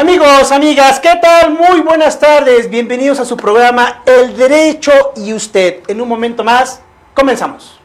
Amigos, amigas, ¿qué tal? Muy buenas tardes. Bienvenidos a su programa El Derecho y Usted. En un momento más, comenzamos.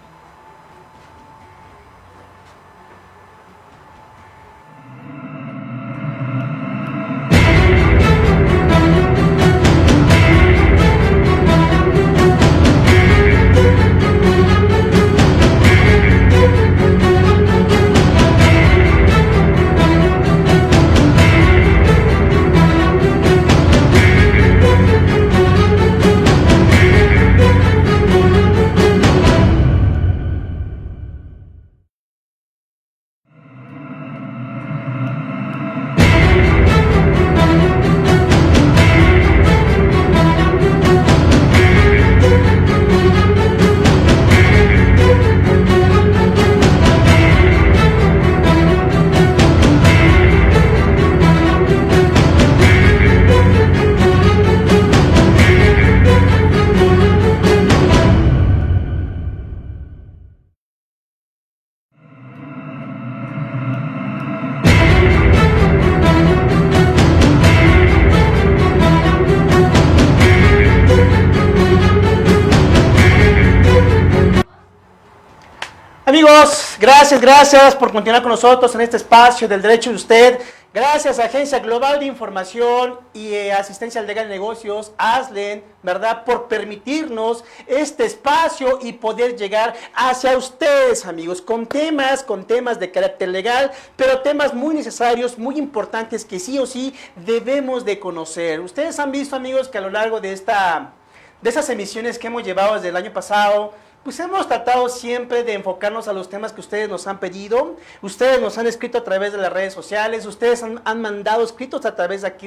Amigos, gracias por continuar con nosotros en este espacio del Derecho de Usted. Gracias a Agencia Global de Información y Asistencia Legal de Negocios, ASLEN, ¿verdad? Por permitirnos este espacio y poder llegar hacia ustedes, amigos, con temas de carácter legal, pero temas muy necesarios, muy importantes que sí o sí debemos de conocer. Ustedes han visto, amigos, que a lo largo de esas emisiones que hemos llevado desde el año pasado, pues hemos tratado siempre de enfocarnos a los temas que ustedes nos han pedido. Ustedes nos han escrito a través de las redes sociales, ustedes han mandado escritos a través de aquí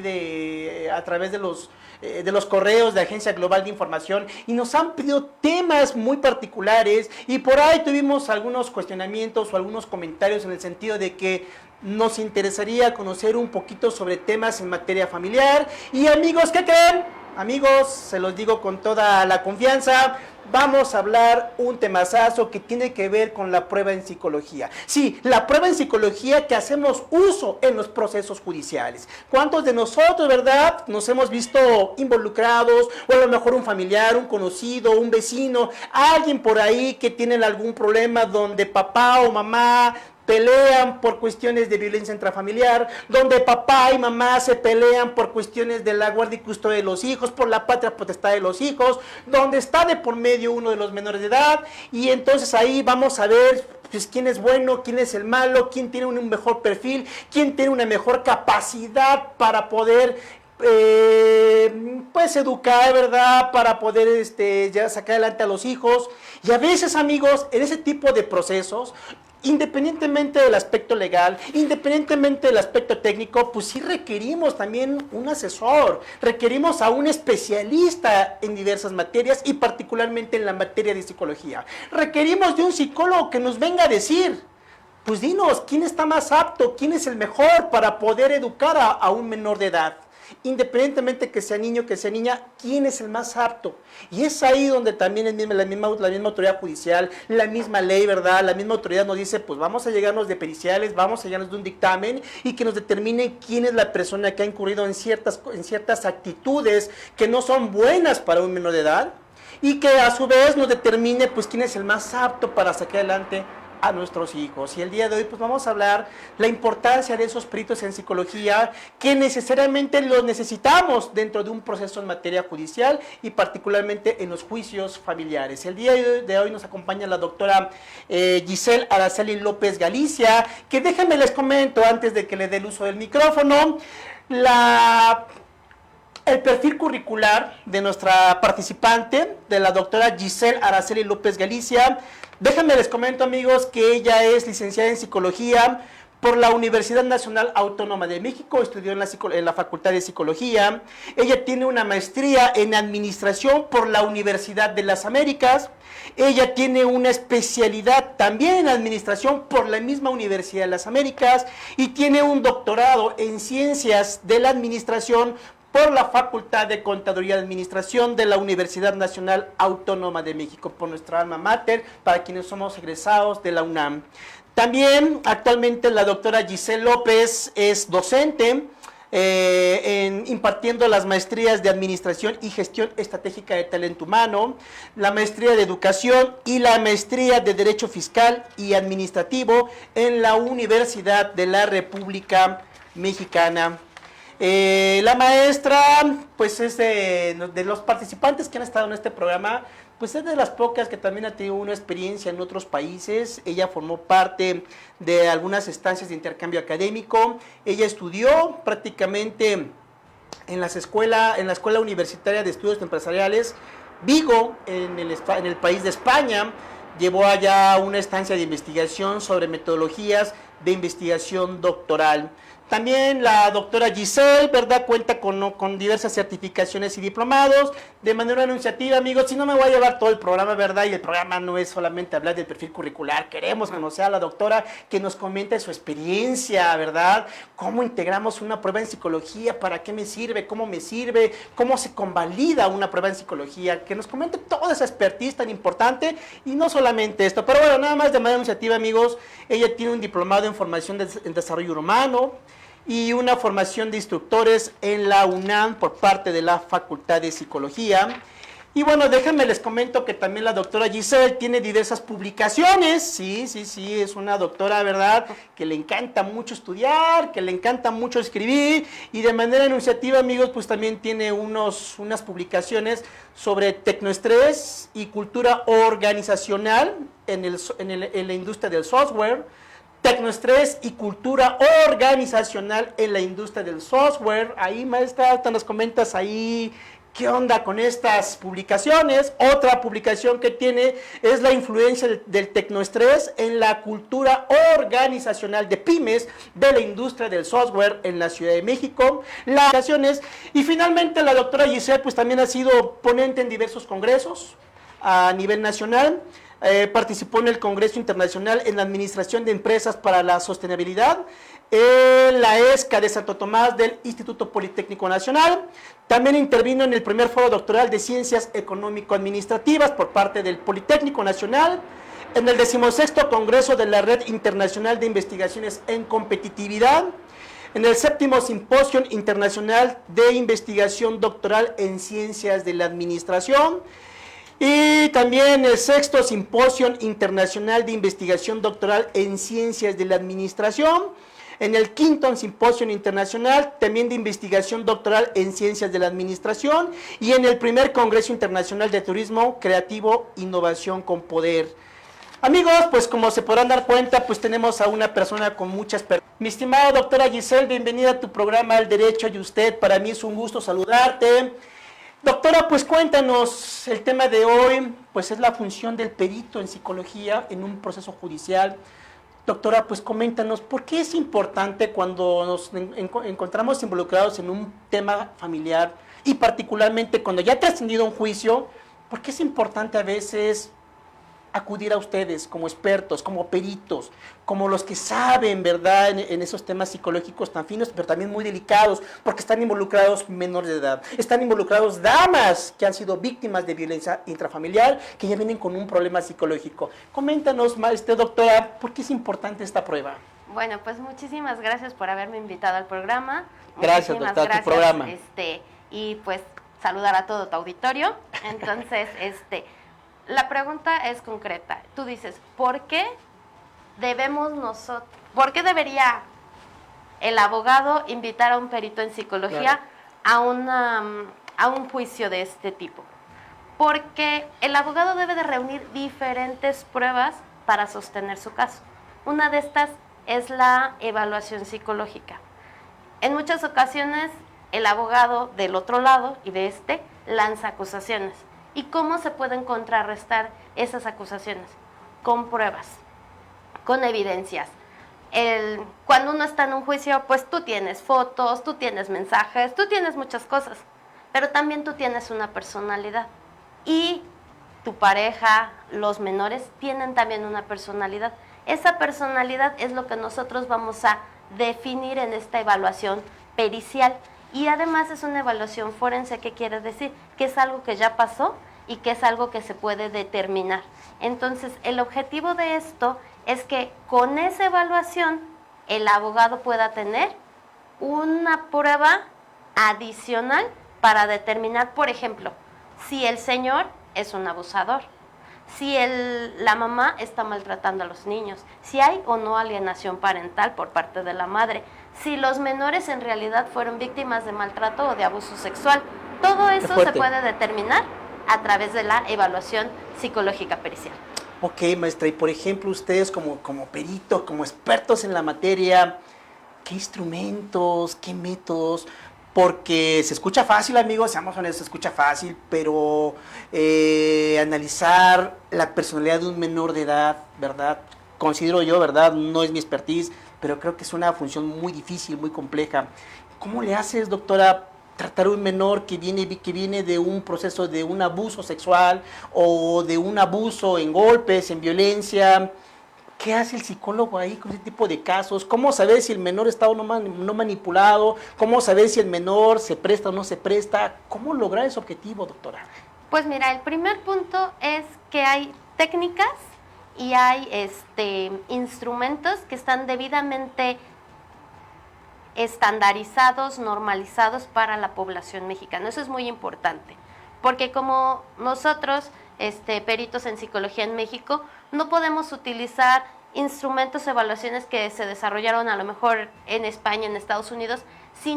a través de los correos de Agencia Global de Información y nos han pedido temas muy particulares y por ahí tuvimos algunos cuestionamientos o algunos comentarios en el sentido de que nos interesaría conocer un poquito sobre temas en materia familiar. Y amigos, ¿qué creen? Amigos, se los digo con toda la confianza, vamos a hablar un temazazo que tiene que ver con la prueba en psicología. Sí, la prueba en psicología que hacemos uso en los procesos judiciales. ¿Cuántos de nosotros, verdad, nos hemos visto involucrados? O a lo mejor un familiar, un conocido, un vecino, alguien por ahí que tiene algún problema donde papá o mamá pelean por cuestiones de violencia intrafamiliar, donde papá y mamá se pelean por cuestiones de la guardia y custodia de los hijos, por la patria potestad de los hijos, donde está de por medio uno de los menores de edad, y entonces ahí vamos a ver pues quién es bueno, quién es el malo, quién tiene un mejor perfil, quién tiene una mejor capacidad para poder pues educar, ¿verdad? Para poder ya sacar adelante a los hijos. Y a veces, amigos, en ese tipo de procesos, independientemente del aspecto legal, independientemente del aspecto técnico, pues sí requerimos también un asesor, requerimos a un especialista en diversas materias y particularmente en la materia de psicología. Requerimos de un psicólogo que nos venga a decir, pues dinos, ¿quién está más apto? ¿Quién es el mejor para poder educar a un menor de edad? Independientemente que sea niño, que sea niña, ¿quién es el más apto? Y es ahí donde también la misma autoridad judicial, la misma ley, ¿verdad? La misma autoridad nos dice, pues vamos a llegarnos de periciales, vamos a llegarnos de un dictamen y que nos determine quién es la persona que ha incurrido en ciertas actitudes que no son buenas para un menor de edad y que a su vez nos determine, pues, quién es el más apto para sacar adelante a nuestros hijos. Y el día de hoy pues vamos a hablar la importancia de esos peritos en psicología que necesariamente los necesitamos dentro de un proceso en materia judicial y particularmente en los juicios familiares. El día de hoy nos acompaña la doctora Giselle Araceli López Galicia, que déjenme les comento antes de que le dé el uso del micrófono, el perfil curricular de nuestra participante, de la doctora Giselle Araceli López Galicia. Déjenme les comento, amigos, que ella es licenciada en Psicología por la Universidad Nacional Autónoma de México, estudió en la Facultad de Psicología. Ella tiene una maestría en Administración por la Universidad de las Américas. Ella tiene una especialidad también en Administración por la misma Universidad de las Américas y tiene un doctorado en Ciencias de la Administración por la Facultad de Contaduría y Administración de la Universidad Nacional Autónoma de México, por nuestra alma mater, para quienes somos egresados de la UNAM. También actualmente la doctora Giselle López es docente impartiendo las maestrías de Administración y Gestión Estratégica de Talento Humano, la maestría de Educación y la maestría de Derecho Fiscal y Administrativo en la Universidad de la República Mexicana. La maestra, pues es de los participantes que han estado en este programa, pues es de las pocas que también ha tenido una experiencia en otros países. Ella formó parte de algunas estancias de intercambio académico. Ella estudió prácticamente en la Escuela Universitaria de Estudios Empresariales Vigo, en el país de España. Llevó allá una estancia de investigación sobre metodologías de investigación doctoral. También la doctora Giselle, ¿verdad? Cuenta con diversas certificaciones y diplomados. De manera anunciativa, amigos, si no me voy a llevar todo el programa, ¿verdad? Y el programa no es solamente hablar del perfil curricular. Queremos conocer a la doctora que nos comente su experiencia, ¿verdad? ¿Cómo integramos una prueba en psicología? ¿Para qué me sirve? ¿Cómo me sirve? ¿Cómo se convalida una prueba en psicología? Que nos comente toda esa expertise tan importante y no solamente esto. Pero bueno, nada más de manera anunciativa, amigos, ella tiene un diplomado en formación en desarrollo humano y una formación de instructores en la UNAM por parte de la Facultad de Psicología. Y bueno, déjenme les comento que también la doctora Giselle tiene diversas publicaciones. Sí, es una doctora, ¿verdad?, que le encanta mucho estudiar, que le encanta mucho escribir, y de manera enunciativa, amigos, pues también tiene unas publicaciones sobre tecnoestrés y cultura organizacional en la industria del software. Tecnoestrés y cultura organizacional en la industria del software. Ahí, maestra, te nos comentas ahí qué onda con estas publicaciones. Otra publicación que tiene es la influencia del tecnoestrés en la cultura organizacional de pymes de la industria del software en la Ciudad de México. Las publicaciones. Y finalmente la doctora Giselle pues también ha sido ponente en diversos congresos a nivel nacional. Participó en el Congreso Internacional en la Administración de Empresas para la Sostenibilidad, en la ESCA de Santo Tomás del Instituto Politécnico Nacional. También intervino en el primer foro doctoral de Ciencias Económico-Administrativas por parte del Politécnico Nacional, en el 16º Congreso de la Red Internacional de Investigaciones en Competitividad, en el 7º Simposio Internacional de Investigación Doctoral en Ciencias de la Administración, y también el 6º Simposio Internacional de Investigación Doctoral en Ciencias de la Administración, en el 5º Simposio Internacional también de Investigación Doctoral en Ciencias de la Administración, y en el primer Congreso Internacional de Turismo Creativo, Innovación con Poder. Amigos, pues como se podrán dar cuenta, pues tenemos a una persona con muchas personas. Mi estimada doctora Giselle, bienvenida a tu programa El Derecho y Usted. Para mí es un gusto saludarte. Doctora, pues cuéntanos, el tema de hoy pues es la función del perito en psicología en un proceso judicial. Doctora, pues coméntanos, ¿por qué es importante cuando nos encontramos involucrados en un tema familiar y particularmente cuando ya ha trascendido un juicio, por qué es importante a veces acudir a ustedes como expertos, como peritos, como los que saben, ¿verdad?, en esos temas psicológicos tan finos, pero también muy delicados, porque están involucrados menores de edad, están involucrados damas que han sido víctimas de violencia intrafamiliar, que ya vienen con un problema psicológico. Coméntanos, doctora, ¿por qué es importante esta prueba? Bueno, pues muchísimas gracias por haberme invitado al programa. Gracias, doctora, tu programa. Y pues saludar a todo tu auditorio. Entonces, la pregunta es concreta. Tú dices, ¿por qué debería el abogado invitar a un perito en psicología a un juicio de este tipo? Porque el abogado debe de reunir diferentes pruebas para sostener su caso. Una de estas es la evaluación psicológica. En muchas ocasiones, el abogado del otro lado y de lanza acusaciones. ¿Y cómo se pueden contrarrestar esas acusaciones? Con pruebas, con evidencias. Cuando uno está en un juicio, pues tú tienes fotos, tú tienes mensajes, tú tienes muchas cosas, pero también tú tienes una personalidad. Y tu pareja, los menores, tienen también una personalidad. Esa personalidad es lo que nosotros vamos a definir en esta evaluación pericial. Y además es una evaluación forense. ¿Qué quiere decir? Que es algo que ya pasó y que es algo que se puede determinar. Entonces, el objetivo de esto es que con esa evaluación el abogado pueda tener una prueba adicional para determinar, por ejemplo, si el señor es un abusador, si la mamá está maltratando a los niños, si hay o no alienación parental por parte de la madre, si los menores en realidad fueron víctimas de maltrato o de abuso sexual. Todo eso se puede determinar a través de la evaluación psicológica pericial. Ok, maestra, y por ejemplo, ustedes como peritos, como expertos en la materia, ¿qué instrumentos, qué métodos? Porque se escucha fácil, amigos, seamos honestos, se escucha fácil, pero analizar la personalidad de un menor de edad, ¿verdad? Considero yo, ¿verdad? No es mi expertise, pero creo que es una función muy difícil, muy compleja. ¿Cómo le haces, doctora, tratar a un menor que viene de un proceso de un abuso sexual o de un abuso en golpes, en violencia? ¿Qué hace el psicólogo ahí con ese tipo de casos? ¿Cómo saber si el menor está o no manipulado? ¿Cómo saber si el menor se presta o no se presta? ¿Cómo lograr ese objetivo, doctora? Pues mira, el primer punto es que hay técnicas y hay instrumentos que están debidamente estandarizados, normalizados para la población mexicana. Eso es muy importante, porque como nosotros, peritos en psicología en México, no podemos utilizar instrumentos o evaluaciones que se desarrollaron a lo mejor en España, en Estados Unidos, si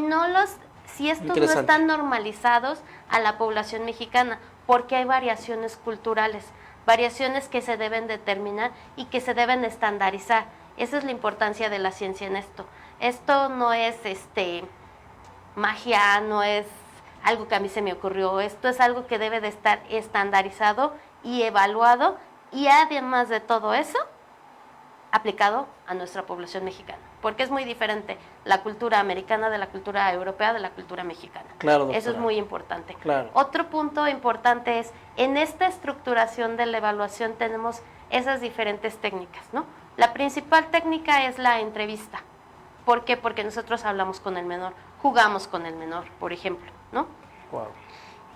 estos no están normalizados a la población mexicana, porque hay variaciones culturales, variaciones que se deben determinar y que se deben estandarizar. Esa es la importancia de la ciencia en esto. Esto no es magia, no es algo que a mí se me ocurrió, esto es algo que debe de estar estandarizado y evaluado, y además de todo eso, aplicado a nuestra población mexicana, porque es muy diferente la cultura americana de la cultura europea, de la cultura mexicana. Claro, doctora. Eso es muy importante. Claro. Otro punto importante es, en esta estructuración de la evaluación tenemos esas diferentes técnicas, ¿no? La principal técnica es la entrevista. ¿Por qué? Porque nosotros hablamos con el menor, jugamos con el menor, por ejemplo, ¿no? Wow.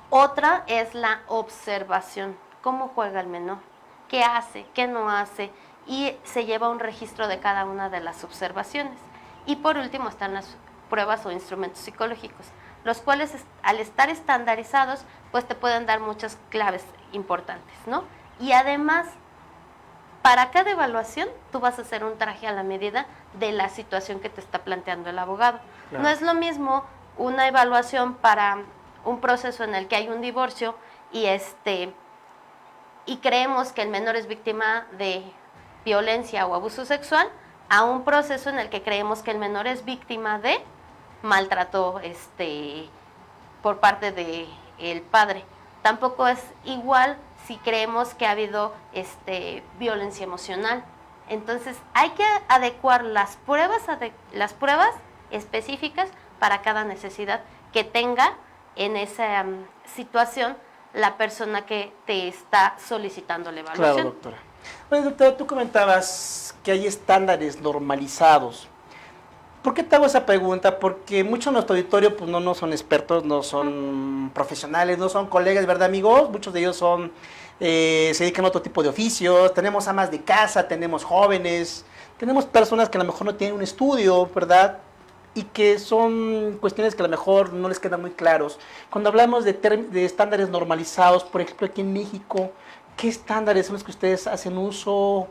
Otra es la observación. ¿Cómo juega el menor? ¿Qué hace? ¿Qué no hace? Y se lleva un registro de cada una de las observaciones. Y por último están las pruebas o instrumentos psicológicos, los cuales al estar estandarizados, pues te pueden dar muchas claves importantes, ¿no? Y además, para cada evaluación, tú vas a hacer un traje a la medida de la situación que te está planteando el abogado. Claro. No es lo mismo una evaluación para un proceso en el que hay un divorcio y creemos que el menor es víctima de violencia o abuso sexual, a un proceso en el que creemos que el menor es víctima de maltrato por parte del padre. Tampoco es igual si creemos que ha habido violencia emocional. Entonces hay que adecuar las pruebas específicas para cada necesidad que tenga en esa situación la persona que te está solicitando la evaluación. Claro, doctora. Oye, doctora, tú comentabas que hay estándares normalizados. ¿Por qué te hago esa pregunta? Porque muchos de nuestro auditorio pues, no son expertos, no son profesionales, no son colegas, ¿verdad, amigos? Muchos de ellos se dedican a otro tipo de oficios. Tenemos amas de casa, tenemos jóvenes, tenemos personas que a lo mejor no tienen un estudio, ¿verdad? Y que son cuestiones que a lo mejor no les quedan muy claros. Cuando hablamos de estándares normalizados, por ejemplo, aquí en México, ¿qué estándares son los que ustedes hacen uso?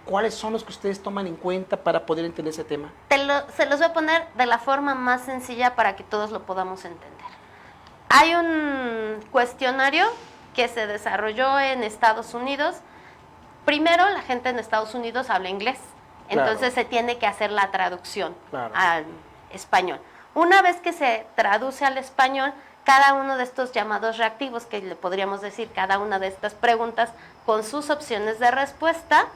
¿Cuáles son los que ustedes toman en cuenta para poder entender ese tema? Se los voy a poner de la forma más sencilla para que todos lo podamos entender. Hay un cuestionario que se desarrolló en Estados Unidos. Primero, la gente en Estados Unidos habla inglés, entonces claro, se tiene que hacer la traducción al español. Una vez que se traduce al español, cada uno de estos llamados reactivos, que le podríamos decir cada una de estas preguntas con sus opciones de respuesta,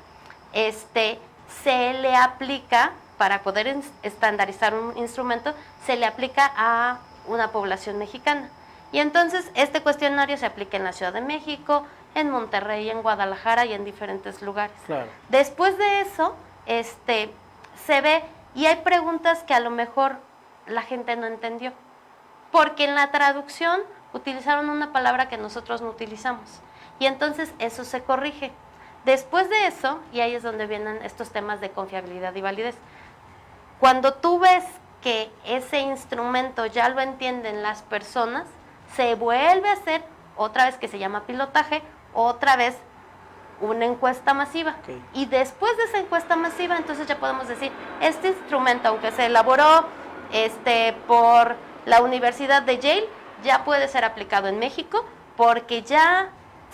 se le aplica, para poder estandarizar un instrumento, se le aplica a una población mexicana. Y entonces este cuestionario se aplica en la Ciudad de México, en Monterrey, en Guadalajara y en diferentes lugares. Claro. Después de eso, se ve, y hay preguntas que a lo mejor la gente no entendió, porque en la traducción utilizaron una palabra que nosotros no utilizamos, y entonces eso se corrige. Después de eso, y ahí es donde vienen estos temas de confiabilidad y validez, cuando tú ves que ese instrumento ya lo entienden las personas, se vuelve a hacer otra vez, que se llama pilotaje, otra vez una encuesta masiva. Okay. Y después de esa encuesta masiva, entonces ya podemos decir, este instrumento, aunque se elaboró por la Universidad de Yale, ya puede ser aplicado en México, porque ya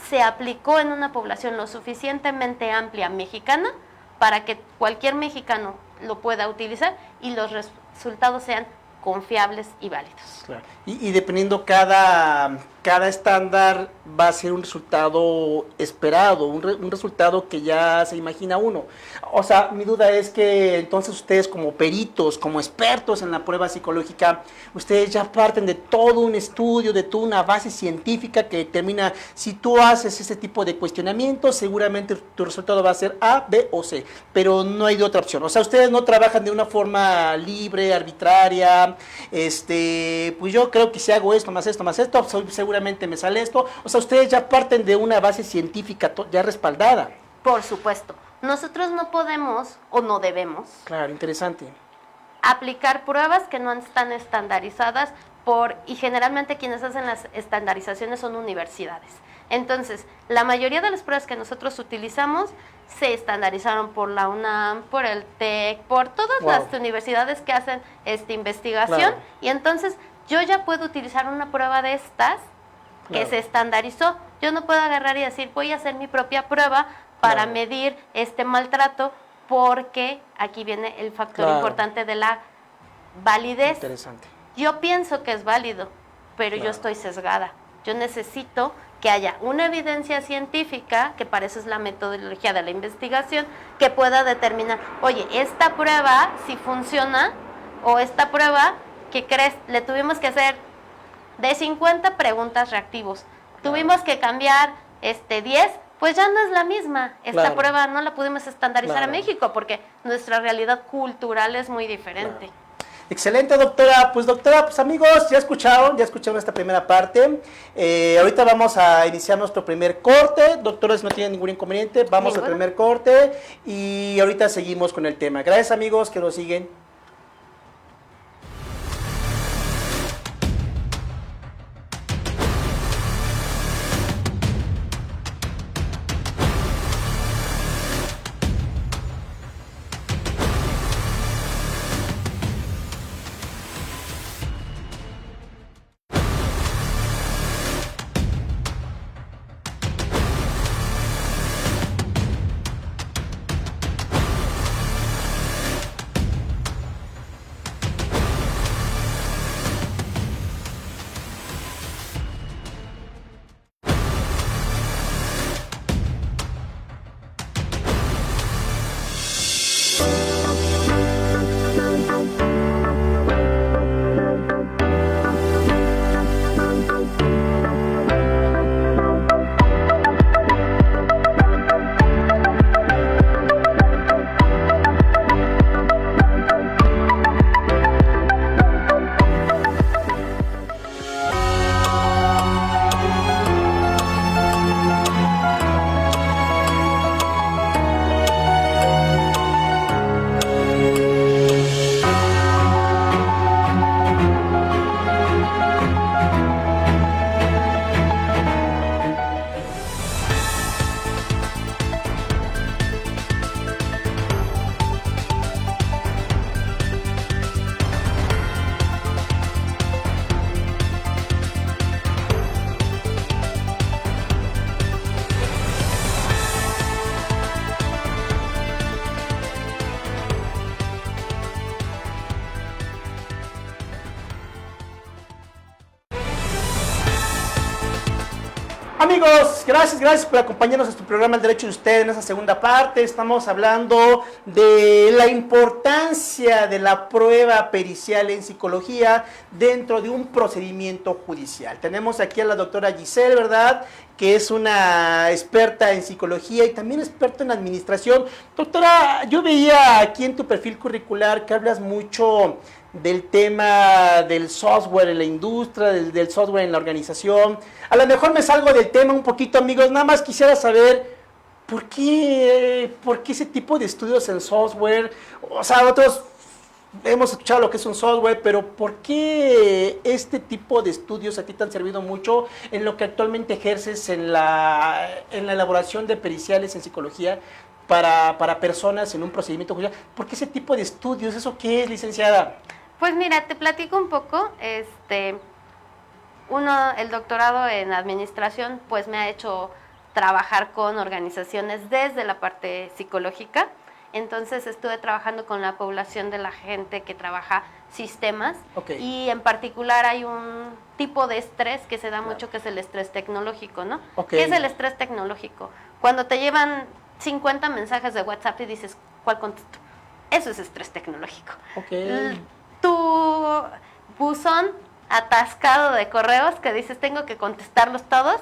se aplicó en una población lo suficientemente amplia mexicana para que cualquier mexicano lo pueda utilizar y los resultados sean confiables y válidos. Claro. Y dependiendo cada estándar va a ser un resultado esperado, un resultado que ya se imagina uno. O sea, mi duda es que entonces ustedes como peritos, como expertos en la prueba psicológica, ustedes ya parten de todo un estudio, de toda una base científica que determina si tú haces ese tipo de cuestionamientos, seguramente tu resultado va a ser A, B o C, pero no hay de otra opción. O sea, ustedes no trabajan de una forma libre, arbitraria, pues yo creo que si hago esto, más esto, seguramente me sale esto. O sea, ustedes ya parten de una base científica ya respaldada. Por supuesto. Nosotros no podemos o no debemos. Claro, interesante. Aplicar pruebas que no están estandarizadas y generalmente quienes hacen las estandarizaciones son universidades. Entonces, la mayoría de las pruebas que nosotros utilizamos se estandarizaron por la UNAM, por el TEC, por todas las universidades que hacen investigación. Claro. Y entonces yo ya puedo utilizar una prueba de estas que se estandarizó. Yo no puedo agarrar y decir, voy a hacer mi propia prueba para medir este maltrato, porque aquí viene el factor importante de la validez. Interesante. Yo pienso que es válido, pero yo estoy sesgada. Yo necesito que haya una evidencia científica, que para eso es la metodología de la investigación, que pueda determinar, oye, esta prueba si funciona, o esta prueba, ¿qué crees? Le tuvimos que hacer de 50 preguntas reactivos. Tuvimos que cambiar 10, pues ya no es la misma. Esta prueba no la pudimos estandarizar a México, porque nuestra realidad cultural es muy diferente. Excelente, doctora. Pues amigos, ya escucharon esta primera parte. Ahorita vamos a iniciar nuestro primer corte. Doctores, no tienen ningún inconveniente. Vamos al primer corte y ahorita seguimos con el tema. Gracias, amigos, que nos siguen. Amigos, gracias por acompañarnos a este programa El Derecho de Usted en esa segunda parte. Estamos hablando de la importancia de la prueba pericial en psicología dentro de un procedimiento judicial. Tenemos aquí a la doctora Giselle, ¿verdad?, que es una experta en psicología y también experta en administración. Doctora, yo veía aquí en tu perfil curricular que hablas mucho del tema del software en la industria, del software en la organización. A lo mejor me salgo del tema un poquito, amigos, nada más quisiera saber ¿por qué ese tipo de estudios en software? O sea, otros hemos escuchado lo que es un software, pero ¿por qué este tipo de estudios a ti te han servido mucho en lo que actualmente ejerces en la elaboración de periciales en psicología para personas en un procedimiento judicial? ¿Por qué ese tipo de estudios? ¿Eso qué es, licenciada? Pues mira, te platico un poco. El doctorado en administración, pues me ha hecho trabajar con organizaciones desde la parte psicológica. Entonces estuve trabajando con la población de la gente que trabaja sistemas, Okay. y en particular hay un tipo de estrés que se da mucho, que es el estrés tecnológico, ¿no? Okay. ¿Qué es el estrés tecnológico? Cuando te llevan 50 mensajes de WhatsApp y dices, ¿cuál contesto? Eso es estrés tecnológico. Okay. Tu buzón atascado de correos que dices, tengo que contestarlos todos,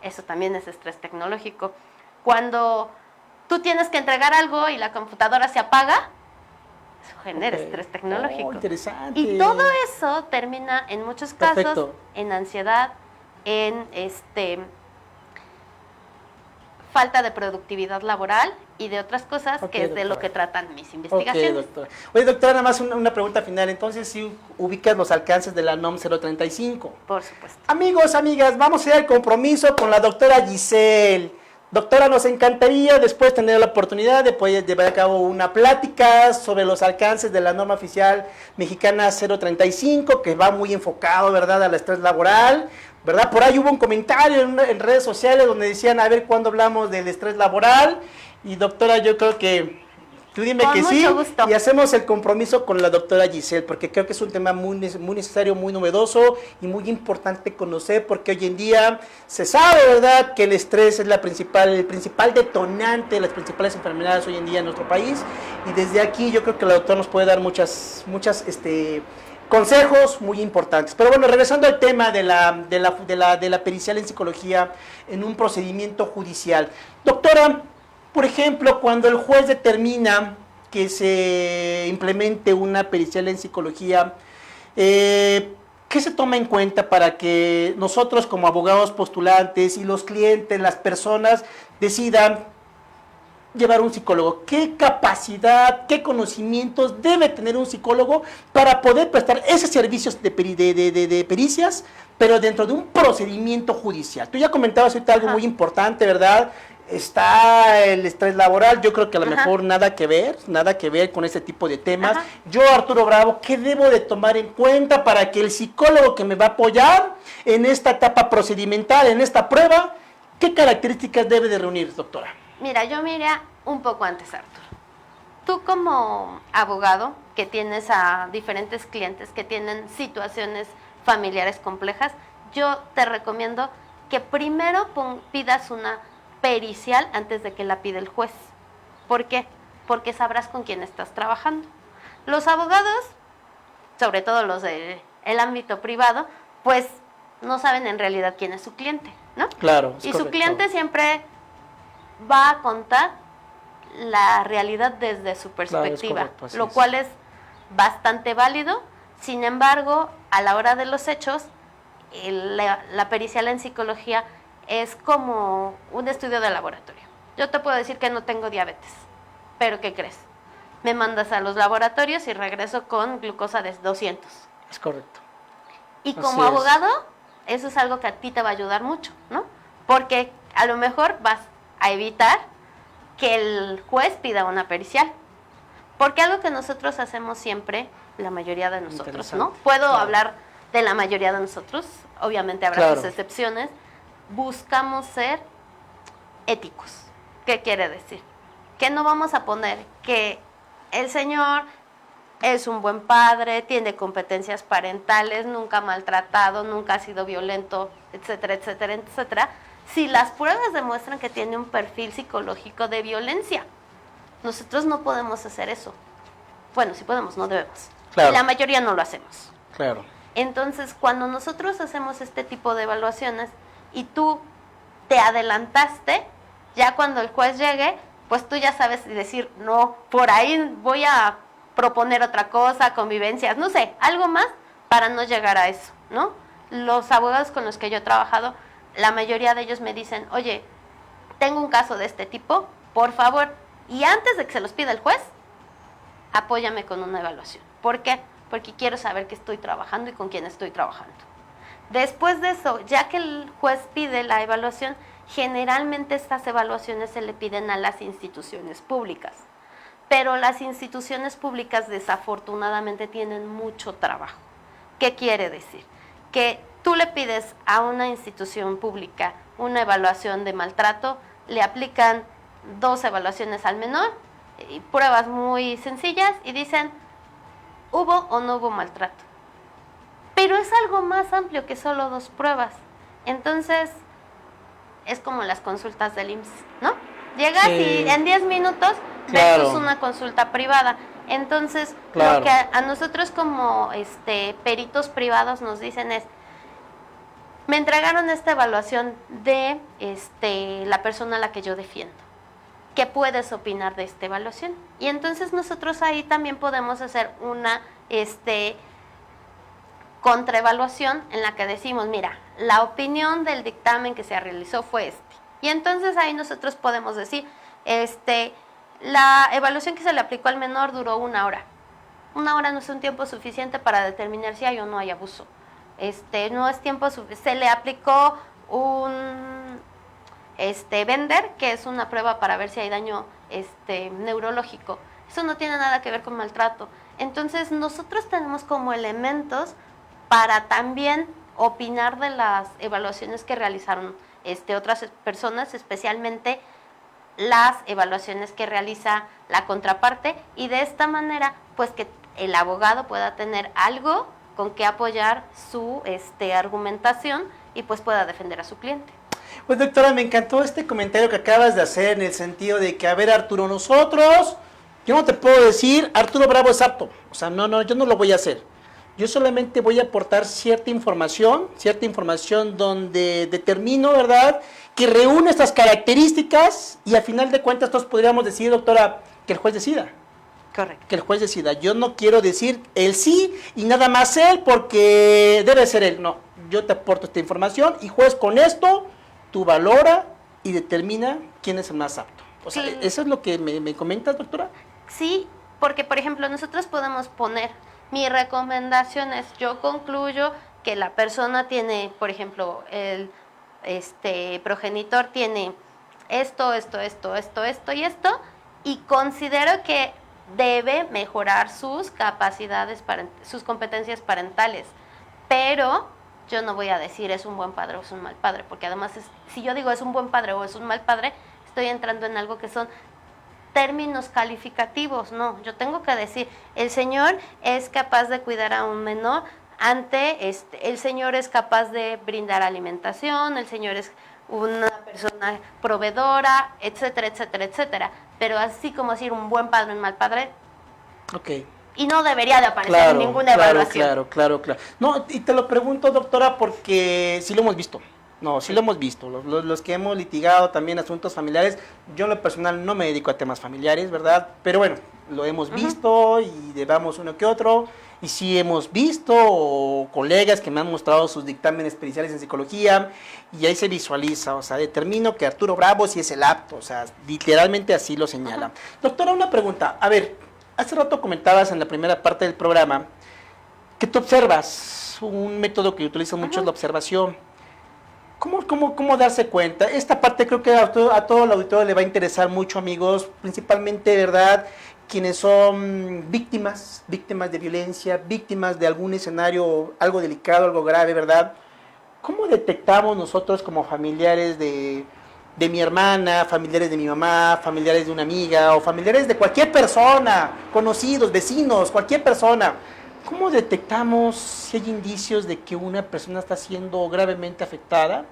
eso también es estrés tecnológico. Cuando tú tienes que entregar algo y la computadora se apaga, eso genera estrés tecnológico. Oh, interesante. Y todo eso termina en muchos casos Perfecto. en ansiedad, en falta de productividad laboral y de otras cosas, que es de lo que tratan mis investigaciones. Doctora. Oye, doctora, nada más una pregunta final. Entonces, ¿sí ubicas los alcances de la NOM 035? Por supuesto. Amigos, amigas, vamos a ir al compromiso con la doctora Giselle. Doctora, nos encantaría después tener la oportunidad de poder llevar a cabo una plática sobre los alcances de la norma oficial mexicana 035, que va muy enfocado, ¿verdad?, al estrés laboral, ¿verdad? Por ahí hubo un comentario en redes sociales donde decían, a ver, ¿cuándo hablamos del estrés laboral? Y doctora, yo creo que tú dime con que sí, gusto. Y hacemos el compromiso con la doctora Giselle, porque creo que es un tema muy necesario, muy novedoso y muy importante conocer, porque hoy en día se sabe, ¿verdad?, que el estrés es el principal detonante de las principales enfermedades hoy en día en nuestro país, y desde aquí yo creo que la doctora nos puede dar muchas consejos muy importantes. Pero bueno, regresando al tema de la pericial en psicología en un procedimiento judicial. Doctora, por ejemplo, cuando el juez determina que se implemente una pericial en psicología, ¿qué se toma en cuenta para que nosotros como abogados postulantes y los clientes, las personas, decidan llevar un psicólogo? ¿Qué capacidad, qué conocimientos debe tener un psicólogo para poder prestar esos servicios de pericias, pero dentro de un procedimiento judicial? Tú ya comentabas ahorita algo muy importante, ¿verdad? Está el estrés laboral, yo creo que a lo mejor nada que ver con este tipo de temas. Yo, Arturo Bravo, ¿qué debo de tomar en cuenta para que el psicólogo que me va a apoyar en esta etapa procedimental, en esta prueba, qué características debe de reunir, doctora? Mira, yo me iría un poco antes, Arturo. Tú como abogado, que tienes a diferentes clientes que tienen situaciones familiares complejas, yo te recomiendo que primero pidas una pericial antes de que la pida el juez. ¿Por qué? Porque sabrás con quién estás trabajando. Los abogados, sobre todo los del ámbito privado, pues no saben en realidad quién es su cliente, ¿no? Claro. Y su cliente siempre va a contar la realidad desde su perspectiva, claro, lo cual es bastante válido. Sin embargo, a la hora de los hechos, la pericial en psicología es como un estudio de laboratorio. Yo te puedo decir que no tengo diabetes, pero ¿qué crees? Me mandas a los laboratorios y regreso con glucosa de 200. Es correcto. Y como abogado, eso es algo que a ti te va a ayudar mucho, ¿no? Porque a lo mejor vas a evitar que el juez pida una pericial. Porque algo que nosotros hacemos siempre, la mayoría de nosotros, ¿no? Puedo hablar de la mayoría de nosotros, obviamente habrá sus excepciones, buscamos ser éticos. ¿Qué quiere decir? Que no vamos a poner que el señor es un buen padre, tiene competencias parentales, nunca ha maltratado, nunca ha sido violento, etcétera, etcétera, etcétera, si las pruebas demuestran que tiene un perfil psicológico de violencia. Nosotros no podemos hacer eso. Bueno, sí podemos, no debemos. Claro. Y la mayoría no lo hacemos. Claro. Entonces, cuando nosotros hacemos este tipo de evaluaciones y tú te adelantaste, ya cuando el juez llegue, pues tú ya sabes decir, no, por ahí voy a proponer otra cosa, convivencias, no sé, algo más para no llegar a eso, ¿no? Los abogados con los que yo he trabajado, la mayoría de ellos me dicen, oye, tengo un caso de este tipo, por favor, y antes de que se los pida el juez, apóyame con una evaluación. ¿Por qué? Porque quiero saber que estoy trabajando y con quién estoy trabajando. Después de eso, ya que el juez pide la evaluación, generalmente estas evaluaciones se le piden a las instituciones públicas. Pero las instituciones públicas desafortunadamente tienen mucho trabajo. ¿Qué quiere decir? Que tú le pides a una institución pública una evaluación de maltrato, le aplican 2 evaluaciones al menor, y pruebas muy sencillas y dicen, ¿hubo o no hubo maltrato? Pero es algo más amplio que solo 2 pruebas. Entonces, es como las consultas del IMSS, ¿no? Llegas y en 10 minutos ves una consulta privada. Entonces, lo que a nosotros como peritos privados nos dicen es, me entregaron esta evaluación de la persona a la que yo defiendo. ¿Qué puedes opinar de esta evaluación? Y entonces nosotros ahí también podemos hacer una contraevaluación en la que decimos, mira, la opinión del dictamen que se realizó fue este. Y entonces ahí nosotros podemos decir, la evaluación que se le aplicó al menor duró 1 hora. 1 hora no es un tiempo suficiente para determinar si hay o no hay abuso. No es tiempo suficiente. Se le aplicó un Bender, que es una prueba para ver si hay daño neurológico. Eso no tiene nada que ver con maltrato. Entonces nosotros tenemos como elementos para también opinar de las evaluaciones que realizaron otras personas, especialmente las evaluaciones que realiza la contraparte, y de esta manera pues que el abogado pueda tener algo con que apoyar su argumentación y pues pueda defender a su cliente. Pues doctora, me encantó este comentario que acabas de hacer en el sentido de que, a ver Arturo, nosotros, yo no te puedo decir, Arturo Bravo es apto, o sea, no, yo no lo voy a hacer. Yo solamente voy a aportar cierta información donde determino, ¿verdad?, que reúne estas características y a final de cuentas todos podríamos decir, doctora, que el juez decida. Correcto. Que el juez decida. Yo no quiero decir el sí y nada más él porque debe ser él. No, yo te aporto esta información y juez, con esto tú valora y determina quién es el más apto. O sea, ¿eso es lo que me comentas, doctora? Sí, porque por ejemplo nosotros podemos poner, mi recomendación es, yo concluyo que la persona tiene, por ejemplo, el progenitor tiene esto y esto, y considero que debe mejorar sus capacidades, sus competencias parentales, pero yo no voy a decir es un buen padre o es un mal padre, porque además si yo digo es un buen padre o es un mal padre, estoy entrando en algo que son términos calificativos. No, yo tengo que decir, el señor es capaz de cuidar a un menor, el señor es capaz de brindar alimentación, el señor es una persona proveedora, etcétera, etcétera, etcétera. Pero así como decir un buen padre, un mal padre, okay. Y no debería de aparecer en ninguna evaluación. Claro. No, y te lo pregunto, doctora, porque sí lo hemos visto. No, sí lo hemos visto. Los que hemos litigado también asuntos familiares, yo en lo personal no me dedico a temas familiares, ¿verdad? Pero bueno, lo hemos visto y debamos uno que otro. Y sí hemos visto colegas que me han mostrado sus dictámenes periciales en psicología y ahí se visualiza, o sea, determino que Arturo Bravo sí es el apto, o sea, literalmente así lo señala. Doctora, una pregunta. A ver, hace rato comentabas en la primera parte del programa que tú observas, un método que utilizan mucho es la observación. ¿Cómo darse cuenta? Esta parte creo que a todo el auditorio le va a interesar mucho, amigos, principalmente, ¿verdad?, quienes son víctimas de violencia, víctimas de algún escenario, algo delicado, algo grave, ¿verdad? ¿Cómo detectamos nosotros como familiares de mi hermana, familiares de mi mamá, familiares de una amiga o familiares de cualquier persona, conocidos, vecinos, cualquier persona? ¿Cómo detectamos si hay indicios de que una persona está siendo gravemente afectada?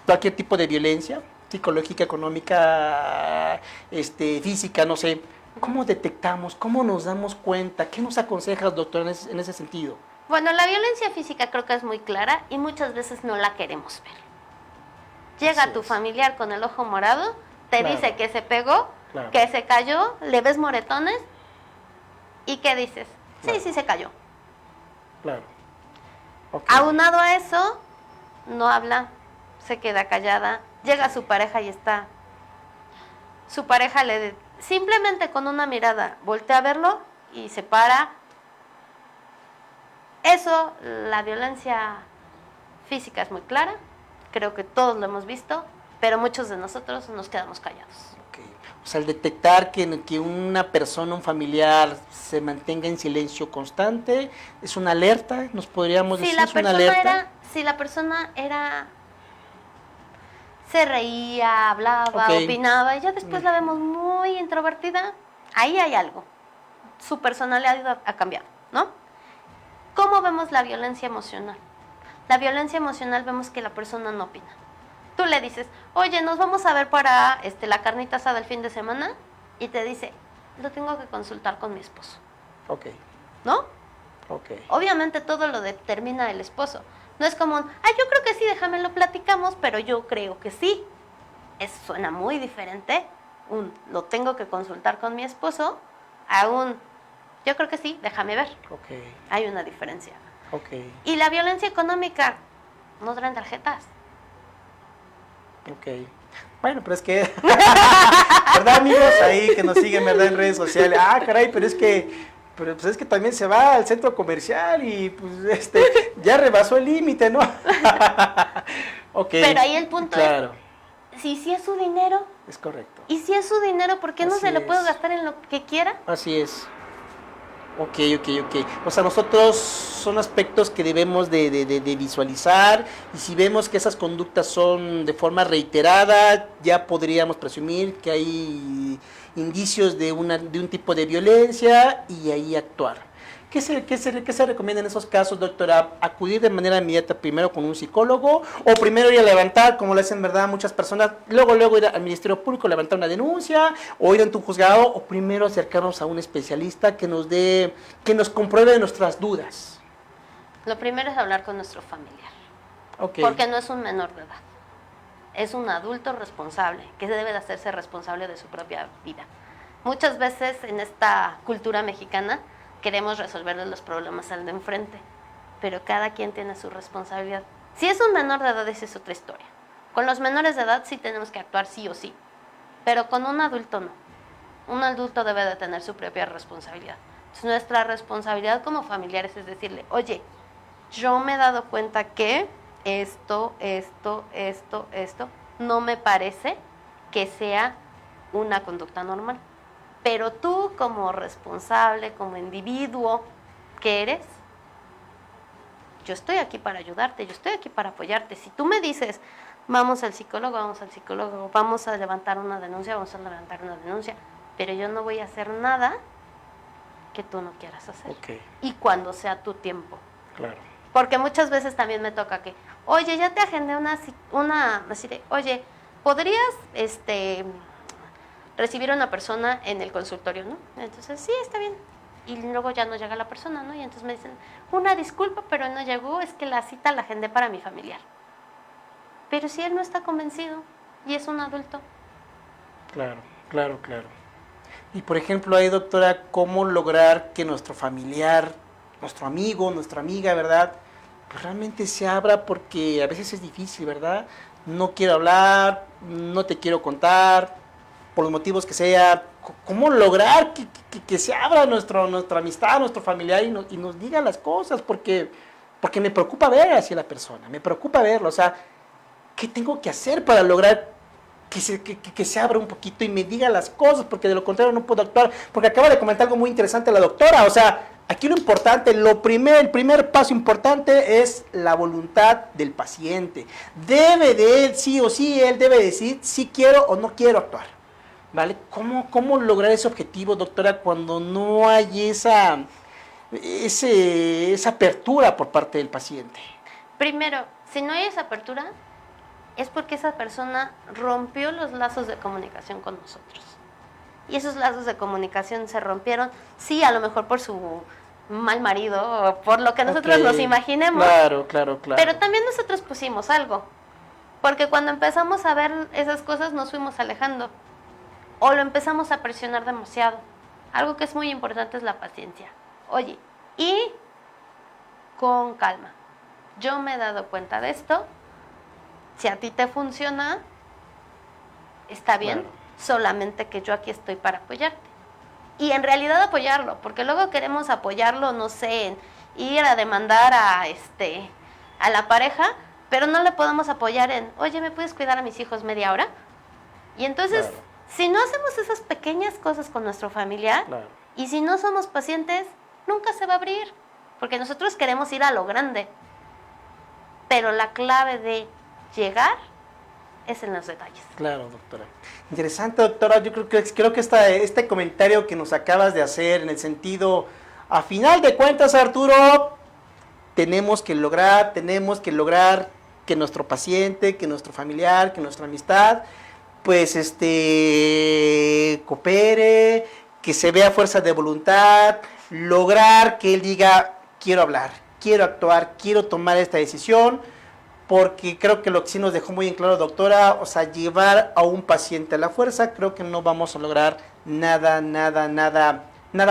Cualquier tipo de violencia, psicológica, económica, física, no sé. ¿Cómo detectamos? ¿Cómo nos damos cuenta? ¿Qué nos aconsejas, doctor, en ese sentido? Bueno, la violencia física creo que es muy clara y muchas veces no la queremos ver. Llega tu familiar con el ojo morado, te dice que se pegó, que se cayó, le ves moretones y ¿qué dices? Sí se cayó. Claro. Okay. Aunado a eso, no habla, se queda callada, llega su pareja y está. Su pareja simplemente con una mirada voltea a verlo y se para, Eso, la violencia física es muy clara, creo que todos lo hemos visto, pero muchos de nosotros nos quedamos callados. Okay. O sea, el detectar que una persona, un familiar, se mantenga en silencio constante, es una alerta, nos podríamos decir, es una alerta. Si la persona se reía, hablaba, opinaba, y ya después la vemos muy introvertida, ahí hay algo. Su personalidad ha cambiado, ¿no? ¿Cómo vemos la violencia emocional? La violencia emocional vemos que la persona no opina. Tú le dices, oye, nos vamos a ver para la carnita asada el fin de semana, y te dice, lo tengo que consultar con mi esposo. Ok. ¿No? Ok. Obviamente todo lo determina el esposo. No es como, yo creo que sí, déjame lo platicamos, pero yo creo que sí. Eso suena muy diferente. Lo tengo que consultar con mi esposo, a yo creo que sí, déjame ver. Okay. Hay una diferencia. Okay. Y la violencia económica, no traen tarjetas. Ok. Bueno, pero es que, ¿verdad, amigos? Ahí que nos siguen, ¿verdad? En redes sociales. Caray, pero es que también se va al centro comercial y pues ya rebasó el límite, ¿no? Ok. Pero ahí el punto claro. es, si es su dinero. Es correcto. Y si es su dinero, ¿por qué no se lo puede gastar en lo que quiera? Así es. Ok. O sea, nosotros son aspectos que debemos de visualizar, y si vemos que esas conductas son de forma reiterada, ya podríamos presumir que hay indicios de un tipo de violencia y ahí actuar. ¿Qué se recomienda en esos casos, doctora? ¿Acudir de manera inmediata primero con un psicólogo o primero ir a levantar, como lo hacen, verdad, muchas personas, luego ir al Ministerio Público, levantar una denuncia o ir ante un juzgado, o primero acercarnos a un especialista que nos compruebe nuestras dudas? Lo primero es hablar con nuestro familiar. Okay. Porque no es un menor de edad. Es un adulto responsable que debe de hacerse responsable de su propia vida. Muchas veces en esta cultura mexicana queremos resolverle los problemas al de enfrente, pero cada quien tiene su responsabilidad. Si es un menor de edad, esa es otra historia. Con los menores de edad sí tenemos que actuar sí o sí, pero con un adulto no. Un adulto debe de tener su propia responsabilidad. Entonces, nuestra responsabilidad como familiares es decirle, oye, yo me he dado cuenta que esto, no me parece que sea una conducta normal. Pero tú como responsable, como individuo que eres, yo estoy aquí para ayudarte, yo estoy aquí para apoyarte. Si tú me dices, vamos al psicólogo, vamos a levantar una denuncia, pero yo no voy a hacer nada que tú no quieras hacer. Okay. Y cuando sea tu tiempo. Claro. Porque muchas veces también me toca que, oye, ya te agendé oye, ¿podrías, recibir a una persona en el consultorio, ¿no? Entonces, sí, está bien. Y luego ya no llega la persona, ¿no? Y entonces me dicen, una disculpa, pero no llegó, es que la cita la agendé para mi familiar. Pero si él no está convencido y es un adulto. Claro. Y por ejemplo, ahí, doctora, ¿cómo lograr que nuestro familiar, nuestro amigo, nuestra amiga, ¿verdad?, pues realmente se abra? Porque a veces es difícil, ¿verdad? No quiero hablar, no te quiero contar, por los motivos que sea. ¿Cómo lograr que se abra nuestra amistad, nuestro familiar y nos diga las cosas? Porque me preocupa ver hacia la persona, me preocupa verlo. O sea, ¿qué tengo que hacer para lograr que se abra un poquito y me diga las cosas? Porque de lo contrario no puedo actuar. Porque acaba de comentar algo muy interesante la doctora. O sea, aquí lo importante, el primer paso importante es la voluntad del paciente. Sí o sí, él debe decir si quiero o no quiero actuar. ¿Vale? ¿Cómo lograr ese objetivo, doctora, cuando no hay esa apertura por parte del paciente? Primero, si no hay esa apertura, es porque esa persona rompió los lazos de comunicación con nosotros. Y esos lazos de comunicación se rompieron, sí, a lo mejor por su mal marido o por lo que nosotros nos imaginemos. Claro. Pero también nosotros pusimos algo. Porque cuando empezamos a ver esas cosas nos fuimos alejando. O lo empezamos a presionar demasiado. Algo que es muy importante es la paciencia. Oye, y con calma. Yo me he dado cuenta de esto. Si a ti te funciona, está bien. Claro. Solamente que yo aquí estoy para apoyarte. Y en realidad apoyarlo, porque luego queremos apoyarlo, no sé, ir a demandar a la pareja, pero no le podemos apoyar en, oye, ¿me puedes cuidar a mis hijos media hora? Y entonces, Claro. si no hacemos esas pequeñas cosas con nuestro familiar, Claro. y si no somos pacientes, nunca se va a abrir, porque nosotros queremos ir a lo grande. Pero la clave de llegar es en los detalles. Claro, doctora. Interesante, doctora. Yo creo que este comentario que nos acabas de hacer en el sentido, a final de cuentas, Arturo, tenemos que lograr que nuestro paciente, que nuestro familiar, que nuestra amistad, pues coopere, que se vea fuerza de voluntad, lograr que él diga, quiero hablar, quiero actuar, quiero tomar esta decisión, porque creo que lo que sí nos dejó muy en claro, doctora, o sea, llevar a un paciente a la fuerza, creo que no vamos a lograr nada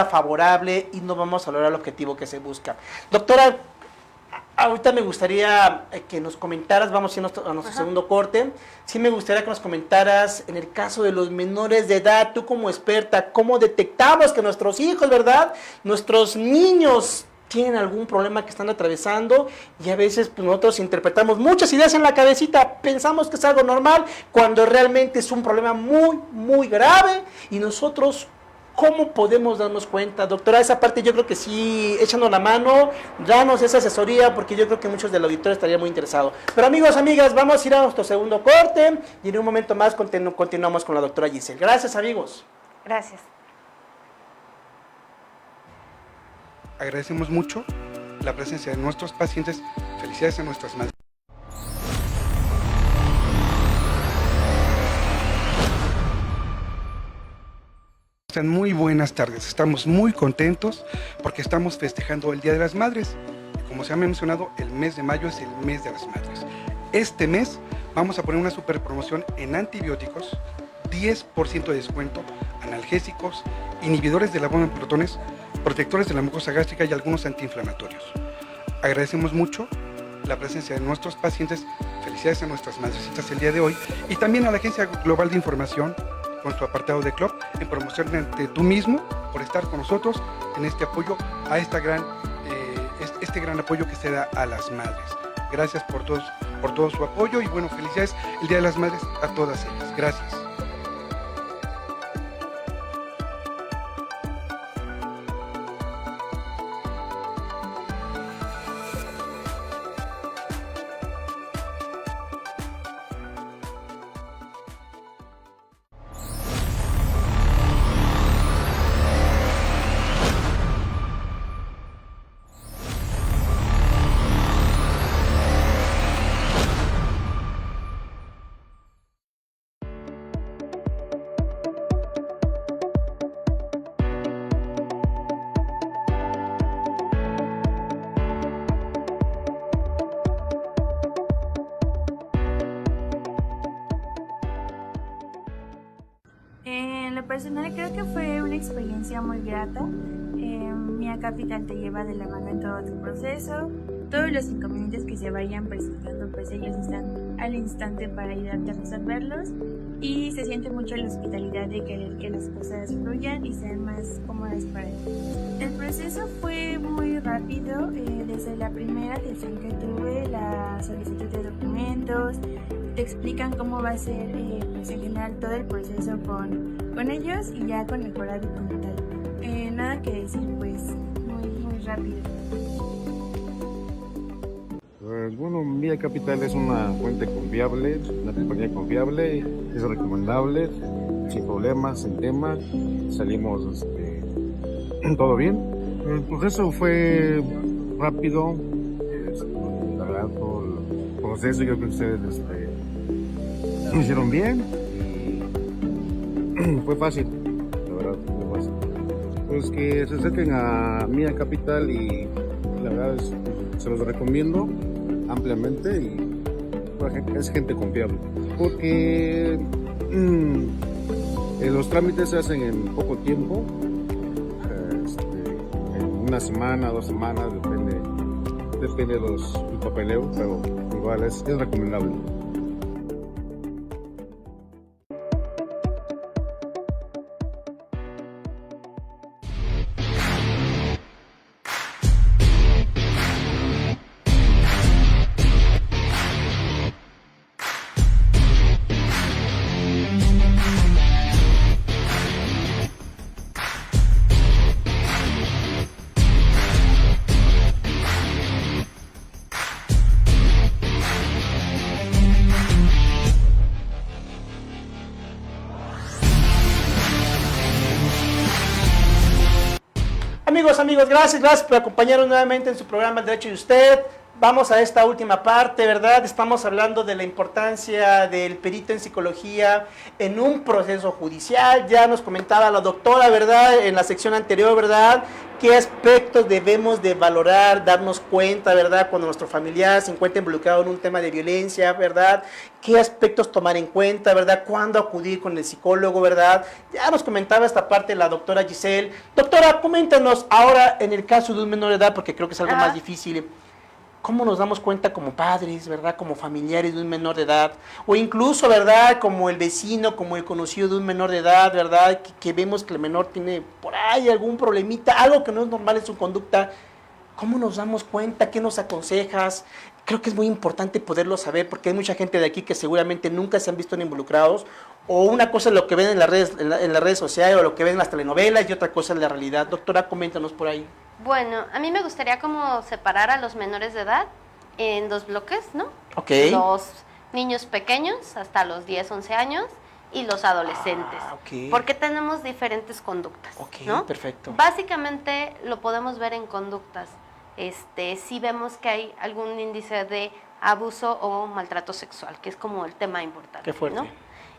favorable y no vamos a lograr el objetivo que se busca. Doctora, ahorita me gustaría que nos comentaras, vamos a ir a nuestro segundo corte, sí me gustaría que nos comentaras en el caso de los menores de edad, tú como experta, ¿cómo detectamos que nuestros hijos, verdad, nuestros niños tienen algún problema que están atravesando? Y a veces pues, nosotros interpretamos muchas ideas en la cabecita, pensamos que es algo normal, cuando realmente es un problema muy grave, y nosotros, ¿cómo podemos darnos cuenta? Doctora, esa parte yo creo que sí, échanos la mano, danos esa asesoría, porque yo creo que muchos del auditorio estarían muy interesados. Pero amigos, amigas, vamos a ir a nuestro segundo corte, y en un momento más continuamos con la doctora Giselle. Gracias, amigos. Gracias. Agradecemos mucho la presencia de nuestros pacientes. Felicidades a nuestras madres. Muy buenas tardes, estamos muy contentos porque estamos festejando el Día de las Madres. Como se ha mencionado, el mes de mayo es el mes de las madres. Este mes vamos a poner una super promoción en antibióticos, 10% de descuento, analgésicos, inhibidores de la bomba de protones, protectores de la mucosa gástrica y algunos antiinflamatorios. Agradecemos mucho la presencia de nuestros pacientes. Felicidades a nuestras madrecitas el día de hoy, y también a la Agencia Global de Información con su apartado de Club en promocionarte tú mismo por estar con nosotros en este apoyo a este gran apoyo que se da a las madres. Gracias por todo su apoyo, y bueno, felicidades el Día de las Madres a todas ellas. Gracias. En lo personal creo que fue una experiencia muy grata. Mia Capital te lleva de la mano en todo tu proceso. Todos los inconvenientes que se vayan presentando, pues ellos están al instante para ayudarte a resolverlos, y se siente mucho la hospitalidad de querer que las cosas fluyan y sean más cómodas para ti. El proceso fue muy rápido, desde la primera atención que tuve, la solicitud de documentos, te explican cómo va a ser pues en general todo el proceso con ellos, y ya con el jurado como tal. Nada que decir, pues muy rápido. Pues bueno, Mia Capital es una fuente confiable, una compañía confiable, es recomendable, sin problemas, sin tema, salimos todo bien. El proceso fue rápido, todo el proceso yo creo que ustedes lo hicieron bien y fue fácil, la verdad, fue fácil. Pues que se acerquen a Mia Capital, y la verdad se los recomiendo ampliamente, y es gente confiable, porque los trámites se hacen en poco tiempo, en una semana, 2 semanas, depende de del papeleo, pero igual es recomendable. Amigos, gracias por acompañarnos nuevamente en su programa El Derecho de Usted. Vamos a esta última parte, ¿verdad? Estamos hablando de la importancia del perito en psicología en un proceso judicial. Ya nos comentaba la doctora, ¿verdad? En la sección anterior, ¿verdad? ¿Qué aspectos debemos de valorar, darnos cuenta, ¿verdad? Cuando nuestro familiar se encuentra involucrado en un tema de violencia, ¿verdad? ¿Qué aspectos tomar en cuenta, ¿verdad? ¿Cuándo acudir con el psicólogo, ¿verdad? Ya nos comentaba esta parte la doctora Giselle. Doctora, coméntanos ahora en el caso de un menor de edad, porque creo que es algo más difícil. ¿Cómo nos damos cuenta como padres, verdad, como familiares de un menor de edad? O incluso, verdad, como el vecino, como el conocido de un menor de edad, verdad, que vemos que el menor tiene por ahí algún problemita, algo que no es normal en su conducta. ¿Cómo nos damos cuenta? ¿Qué nos aconsejas? Creo que es muy importante poderlo saber, porque hay mucha gente de aquí que seguramente nunca se han visto involucrados, o una cosa es lo que ven en las redes sociales, o lo que ven en las telenovelas, y otra cosa es la realidad. Doctora, coméntanos por ahí. Bueno, a mí me gustaría como separar a los menores de edad en dos bloques, ¿no? Ok. Los niños pequeños hasta los 10, 11 años y los adolescentes. Ok. Porque tenemos diferentes conductas, Ok, ¿no? perfecto. Básicamente lo podemos ver en conductas. Si vemos que hay algún índice de abuso o maltrato sexual, que es como el tema importante. Qué fuerte. ¿No?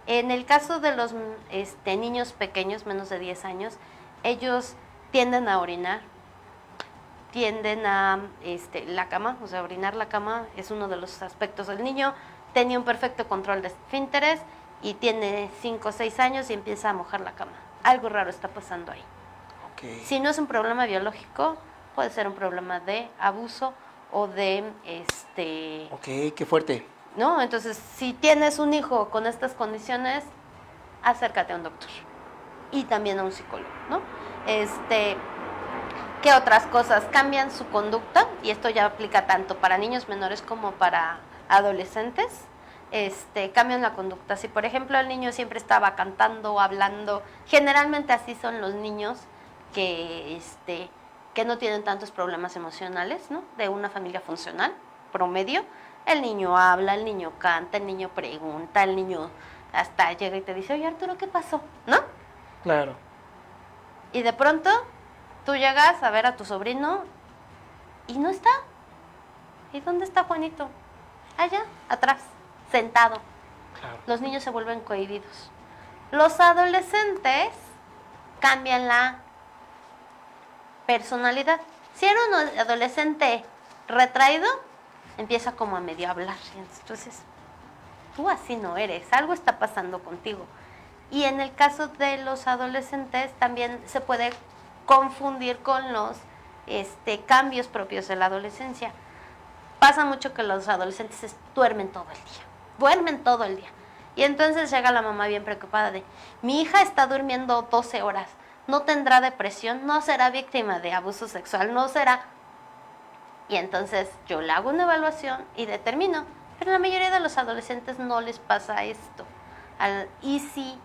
En el caso de los niños pequeños, menos de 10 años, ellos tienden a orinar, tienden a la cama, o sea, orinar la cama es uno de los aspectos. El niño tenía un perfecto control de esfínteres y tiene 5 o 6 años y empieza a mojar la cama. Algo raro está pasando ahí. Okay. Si no es un problema biológico, puede ser un problema de abuso o de Ok, qué fuerte. ¿no? Entonces, si tienes un hijo con estas condiciones, acércate a un doctor y también a un psicólogo, ¿no? ¿Qué otras cosas cambian su conducta? Y esto ya aplica tanto para niños menores como para adolescentes. Cambian la conducta. Si, por ejemplo, el niño siempre estaba cantando, hablando, generalmente así son los niños que no tienen tantos problemas emocionales, ¿no? De una familia funcional, promedio. El niño habla, el niño canta, el niño pregunta, el niño hasta llega y te dice, oye, Arturo, ¿qué pasó? ¿No? Claro. Y de pronto tú llegas a ver a tu sobrino y no está. ¿Y dónde está Juanito? Allá, atrás, sentado. Claro. Los niños se vuelven cohibidos. Los adolescentes cambian la personalidad. Si era un adolescente retraído, empieza como a medio hablar. Entonces, tú así no eres, algo está pasando contigo. Y en el caso de los adolescentes también se puede confundir con los cambios propios de la adolescencia. Pasa mucho que los adolescentes duermen todo el día. Y entonces llega la mamá bien preocupada de, mi hija está durmiendo 12 horas, ¿no tendrá depresión? ¿No será víctima de abuso sexual? ¿No será? Y entonces yo le hago una evaluación y determino, pero la mayoría de los adolescentes no les pasa esto. Y sí,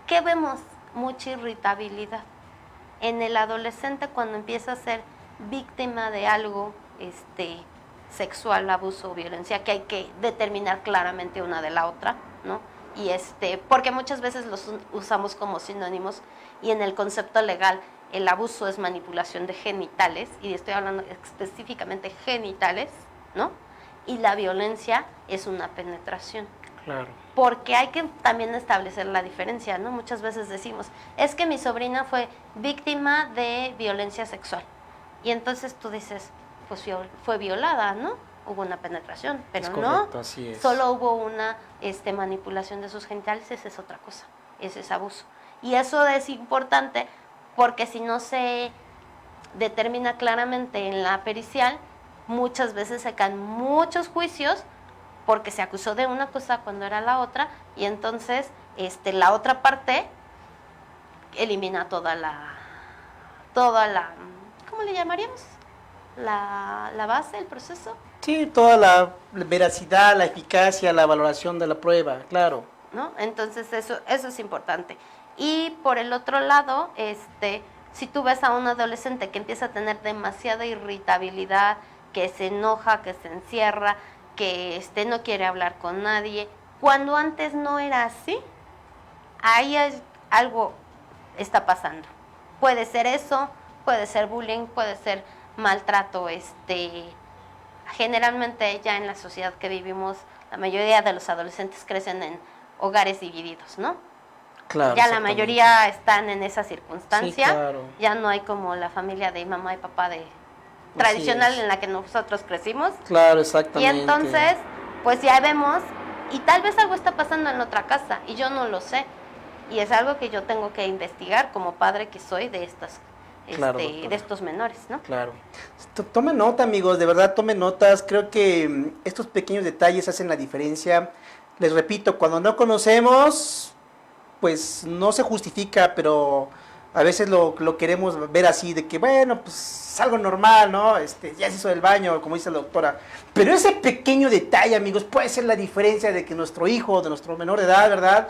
¿qué vemos? Mucha irritabilidad. En el adolescente cuando empieza a ser víctima de algo sexual, abuso o violencia, que hay que determinar claramente una de la otra, ¿no? Y porque muchas veces los usamos como sinónimos y en el concepto legal el abuso es manipulación de genitales, y estoy hablando específicamente genitales, ¿no? Y la violencia es una penetración. Claro. Porque hay que también establecer la diferencia, ¿no? Muchas veces decimos, es que mi sobrina fue víctima de violencia sexual. Y entonces tú dices, pues fue violada, ¿no? Hubo una penetración, pero es correcto, así es. Solo hubo una manipulación de sus genitales, esa es otra cosa, ese es abuso. Y eso es importante porque si no se determina claramente en la pericial, muchas veces se caen muchos juicios porque se acusó de una cosa cuando era la otra, y entonces la otra parte elimina toda la ¿cómo le llamaríamos? La base del proceso. Sí, toda la veracidad, la eficacia, la valoración de la prueba, claro. ¿No? Entonces eso es importante. Y por el otro lado, si tú ves a un adolescente que empieza a tener demasiada irritabilidad, que se enoja, que se encierra, que no quiere hablar con nadie, cuando antes no era así, ahí algo está pasando. Puede ser eso, puede ser bullying, puede ser maltrato, generalmente ya en la sociedad que vivimos, la mayoría de los adolescentes crecen en hogares divididos, ¿no? Claro, Ya la exactamente. mayoría están en esa circunstancia, Sí, claro. ya no hay como la familia de mamá y papá tradicional es. en la que nosotros crecimos. Claro, Y exactamente. entonces, pues ya vemos, y tal vez algo está pasando en otra casa, y yo no lo sé. Y es algo que yo tengo que investigar como padre que soy de Claro, doctora. de estos menores, ¿no? Claro. Tomen nota, amigos, de verdad, tomen notas. Creo que estos pequeños detalles hacen la diferencia. Les repito, cuando no conocemos, pues no se justifica, pero a veces lo queremos ver así, de que, bueno, pues es algo normal, ¿no? Ya se hizo el baño, como dice la doctora. Pero ese pequeño detalle, amigos, puede ser la diferencia de que nuestro hijo, de nuestro menor de edad, ¿verdad?,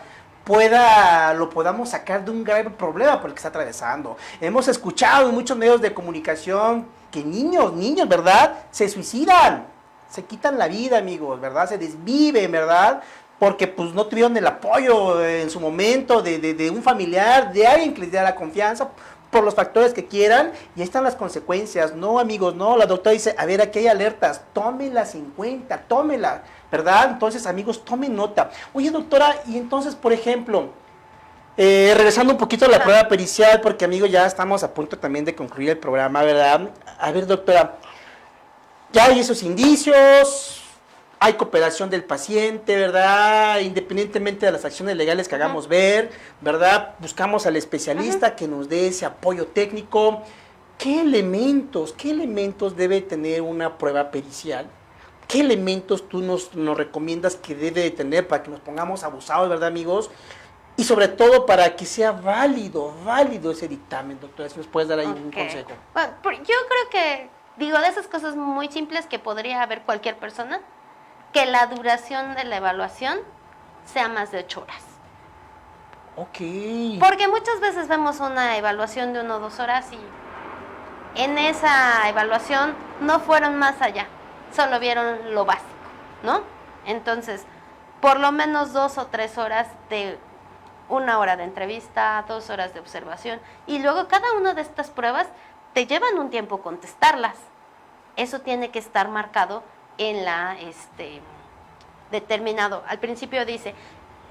lo podamos sacar de un grave problema por el que está atravesando. Hemos escuchado en muchos medios de comunicación que niños, ¿verdad?, se suicidan, se quitan la vida, amigos, ¿verdad?, se desviven, ¿verdad?, porque pues no tuvieron el apoyo en su momento de un familiar, de alguien que les diera la confianza, por los factores que quieran, y ahí están las consecuencias. No, amigos, no, la doctora dice, a ver, aquí hay alertas, tómenlas en cuenta, tómenlas, ¿verdad? Entonces, amigos, tomen nota. Oye, doctora, y entonces, por ejemplo, regresando un poquito a la prueba pericial, porque, amigos, ya estamos a punto también de concluir el programa, ¿verdad? A ver, doctora, ya hay esos indicios, hay cooperación del paciente, ¿verdad? Independientemente de las acciones legales que hagamos ver, ¿verdad? Buscamos al especialista que nos dé ese apoyo técnico. ¿Qué elementos debe tener una prueba pericial? ¿Qué elementos tú nos recomiendas que debe de tener para que nos pongamos abusados, ¿verdad, amigos? Y sobre todo para que sea válido ese dictamen, doctora, si nos puedes dar ahí un consejo. Bueno, yo creo que, de esas cosas muy simples que podría haber cualquier persona, que la duración de la evaluación sea más de 8 horas. Ok. Porque muchas veces vemos una evaluación de 1 o 2 horas y en esa evaluación no fueron más allá, solo vieron lo básico, ¿no? Entonces, por lo menos 2 o 3 horas de 1 hora de entrevista, 2 horas de observación, y luego cada una de estas pruebas te llevan un tiempo contestarlas. Eso tiene que estar marcado en la determinado. Al principio dice,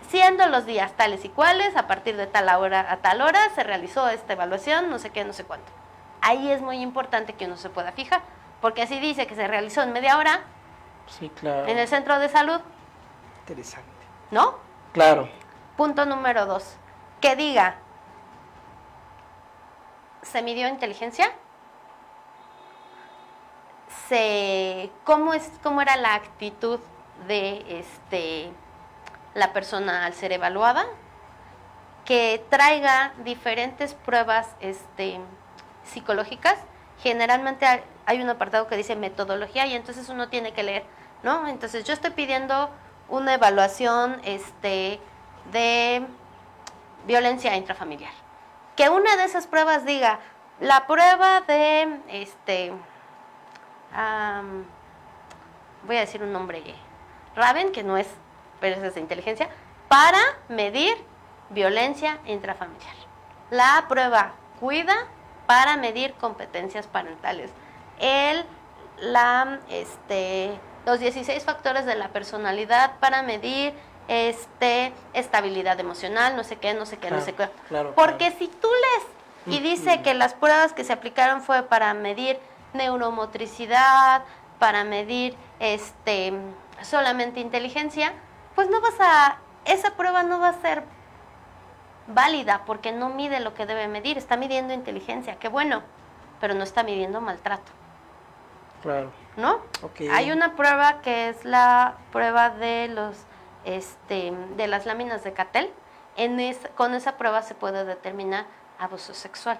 siendo los días tales y cuales, a partir de tal hora a tal hora se realizó esta evaluación, no sé qué, no sé cuánto. Ahí es muy importante que uno se pueda fijar, porque así dice que se realizó en media hora, Sí, claro. en el centro de salud, Interesante. ¿no? Claro. Punto número 2, que diga, ¿se midió inteligencia? ¿Cómo era la actitud de la persona al ser evaluada? Que traiga diferentes pruebas psicológicas. Generalmente hay un apartado que dice metodología y entonces uno tiene que leer, ¿no? Entonces yo estoy pidiendo una evaluación de violencia intrafamiliar. Que una de esas pruebas diga, la prueba de voy a decir un nombre, Raven, que no es, pero es de inteligencia, para medir violencia intrafamiliar. La prueba Cuida para medir competencias parentales. Los 16 factores de la personalidad para medir estabilidad emocional, no sé qué. Claro, Porque claro. si tú lees y dice que las pruebas que se aplicaron fue para medir neuromotricidad, para medir solamente inteligencia, pues esa prueba no va a ser válida porque no mide lo que debe medir, está midiendo inteligencia, qué bueno, pero no está midiendo maltrato, Claro. ¿no? Okay. Hay una prueba que es la prueba de de las láminas de Cattell. Con esa prueba se puede determinar abuso sexual.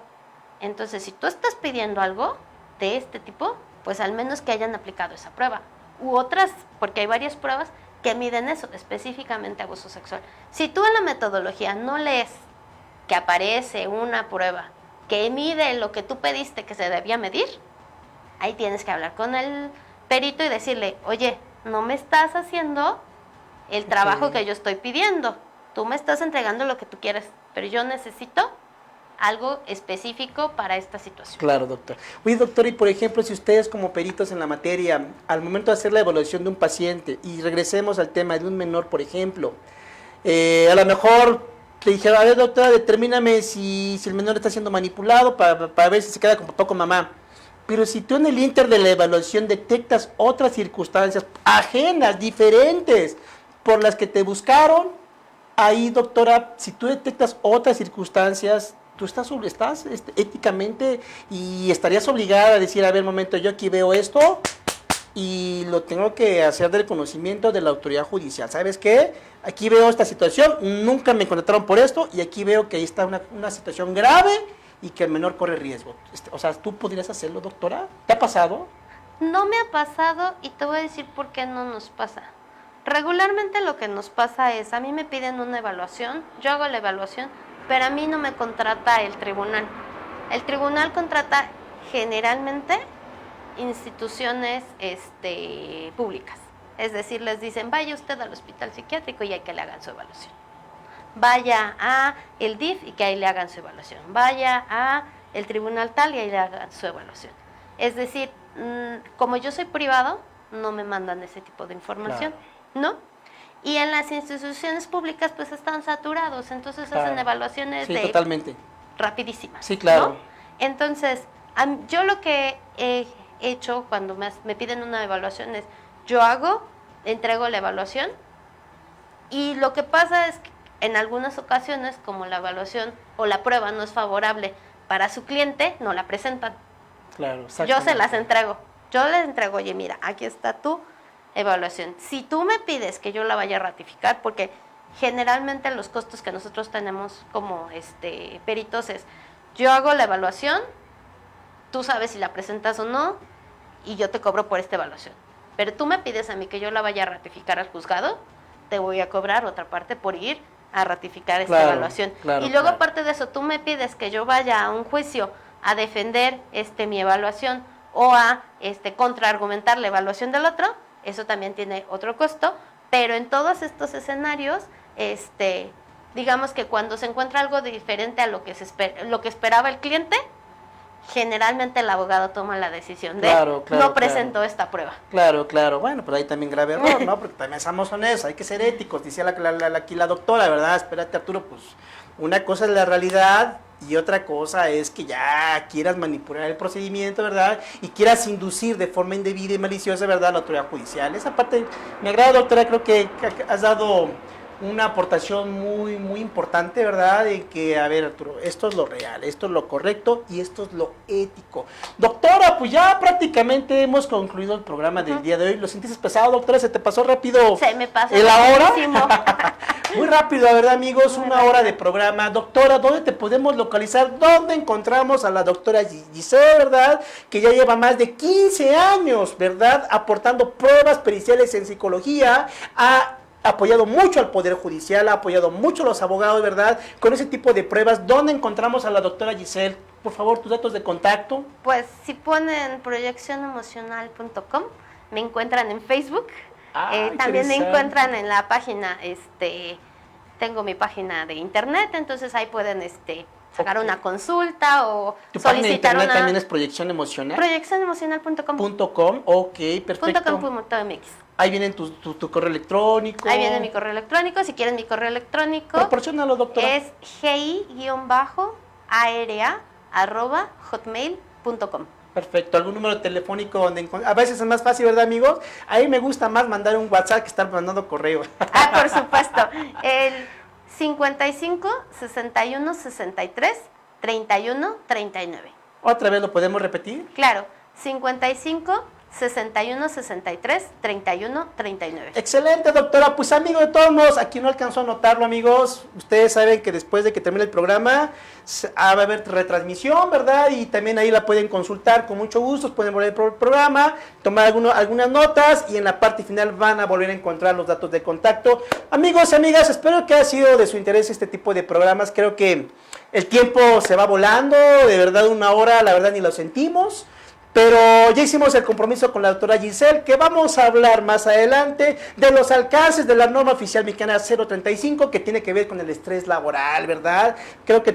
Entonces, si tú estás pidiendo algo de este tipo, pues al menos que hayan aplicado esa prueba. U otras, porque hay varias pruebas que miden eso, específicamente abuso sexual. Si tú en la metodología no lees que aparece una prueba que mide lo que tú pediste que se debía medir, ahí tienes que hablar con el perito y decirle, oye, no me estás haciendo el trabajo que yo estoy pidiendo. Tú me estás entregando lo que tú quieres, pero yo necesito algo específico para esta situación. Claro, doctor. Oye, doctor, y por ejemplo, si ustedes como peritos en la materia, al momento de hacer la evaluación de un paciente, y regresemos al tema de un menor, por ejemplo, a lo mejor le dije, a ver, doctora, determíname si el menor está siendo manipulado para ver si se queda con papá o con mamá. Pero si tú en el inter de la evaluación detectas otras circunstancias ajenas, diferentes, por las que te buscaron, ahí, doctora, si tú detectas otras circunstancias, tú estás éticamente y estarías obligada a decir, a ver, momento, yo aquí veo esto y lo tengo que hacer del conocimiento de la autoridad judicial. ¿Sabes qué? Aquí veo esta situación, nunca me contrataron por esto y aquí veo que ahí está una situación grave y que el menor corre riesgo. O sea, ¿tú podrías hacerlo, doctora? ¿Te ha pasado? No me ha pasado y te voy a decir por qué no nos pasa. Regularmente lo que nos pasa es, a mí me piden una evaluación, yo hago la evaluación, pero a mí no me contrata el tribunal. El tribunal contrata generalmente instituciones públicas. Es decir, les dicen, vaya usted al hospital psiquiátrico y hay que le hagan su evaluación. Vaya a el DIF y que ahí le hagan su evaluación. Vaya a el tribunal tal y ahí le hagan su evaluación. Es decir, como yo soy privado, no me mandan ese tipo de información, ¿no? Y en las instituciones públicas pues están saturados, entonces hacen evaluaciones totalmente rapidísimas. Sí, claro. ¿No? Entonces, yo lo que he hecho cuando me piden una evaluación es, yo entrego la evaluación y lo que pasa es que en algunas ocasiones, como la evaluación o la prueba no es favorable para su cliente, no la presentan. Claro, yo se las entrego. Yo les entrego, oye, mira, aquí está tu evaluación. Si tú me pides que yo la vaya a ratificar, porque generalmente los costos que nosotros tenemos como peritos es, yo hago la evaluación, tú sabes si la presentas o no, y yo te cobro por esta evaluación. Pero tú me pides a mí que yo la vaya a ratificar al juzgado, te voy a cobrar otra parte por ir a ratificar esta evaluación. Y luego aparte de eso, tú me pides que yo vaya a un juicio a defender mi evaluación o a contraargumentar la evaluación del otro, eso también tiene otro costo, pero en todos estos escenarios, digamos que cuando se encuentra algo diferente a lo que esperaba el cliente, generalmente el abogado toma la decisión de no presentó esta prueba. Claro. Bueno, pero ahí también grave error, ¿no? Porque también somos honestos, hay que ser éticos, dice aquí la doctora, ¿verdad? Espérate, Arturo, pues una cosa es la realidad y otra cosa es que ya quieras manipular el procedimiento, ¿verdad? Y quieras inducir de forma indebida y maliciosa, ¿verdad?, a la autoridad judicial. Esa parte me agrada, doctora, creo que has dado una aportación muy, muy importante, ¿verdad? En que, a ver, Arturo, esto es lo real, esto es lo correcto y esto es lo ético. Doctora, pues ya prácticamente hemos concluido el programa del día de hoy. ¿Lo sentiste pesado, doctora? ¿Se te pasó rápido? Se me pasó la hora? Muy rápido, la verdad, amigos, una hora de programa. Doctora, ¿dónde te podemos localizar? ¿Dónde encontramos a la doctora Giselle, verdad? Que ya lleva más de 15 años, ¿verdad? Aportando pruebas periciales en psicología, ha apoyado mucho al Poder Judicial, ha apoyado mucho a los abogados, ¿verdad? Con ese tipo de pruebas. ¿Dónde encontramos a la doctora Giselle? Por favor, tus datos de contacto. Pues si ponen proyeccionemocional.com, me encuentran en Facebook. También me encuentran en la página, tengo mi página de internet, entonces ahí pueden sacar una consulta o ¿Tu página de internet una... también es Proyección Emocional? Proyeccionemocional.com. Ok, perfecto. .com.mx. Ahí viene tu correo electrónico. Ahí viene mi correo electrónico. Si quieren mi correo electrónico, proporciónalo, doctora. Es gi-area@hotmail.com. Perfecto. ¿Algún número telefónico donde a veces es más fácil, ¿verdad, amigos? Ahí me gusta más mandar un WhatsApp que estar mandando correo. Por supuesto. El 55 61 63 31 39. ¿Otra vez lo podemos repetir? Claro. 55 61 63 31 39. Excelente, doctora. Pues, amigos, de todos modos, aquí no alcanzó a notarlo, amigos. Ustedes saben que después de que termine el programa va a haber retransmisión, ¿verdad? Y también ahí la pueden consultar con mucho gusto. Pueden volver al programa, tomar algunas notas y en la parte final van a volver a encontrar los datos de contacto. Amigos, amigas, espero que haya sido de su interés este tipo de programas. Creo que el tiempo se va volando, de verdad, una hora, la verdad, ni lo sentimos. Pero ya hicimos el compromiso con la doctora Giselle, que vamos a hablar más adelante de los alcances de la norma oficial mexicana 035, que tiene que ver con el estrés laboral, ¿verdad? Creo que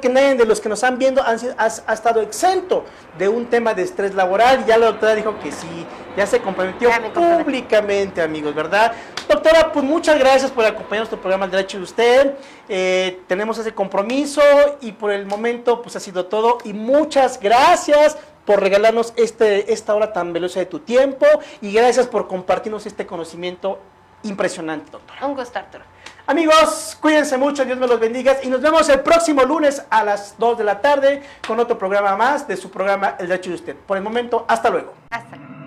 nadie de los que nos han viendo ha estado exento de un tema de estrés laboral. Ya la doctora dijo que sí, ya se comprometió públicamente, amigos, ¿verdad? Doctora, pues muchas gracias por acompañarnos a nuestro programa El Derecho de Usted. Tenemos ese compromiso y por el momento pues ha sido todo. Y muchas gracias por regalarnos esta hora tan veloz de tu tiempo y gracias por compartirnos este conocimiento impresionante, doctora. Un gusto, Arturo. Amigos, cuídense mucho, Dios me los bendiga y nos vemos el próximo lunes a las 2 de la tarde con otro programa más de su programa El Derecho de Usted. Por el momento, hasta luego. Hasta luego.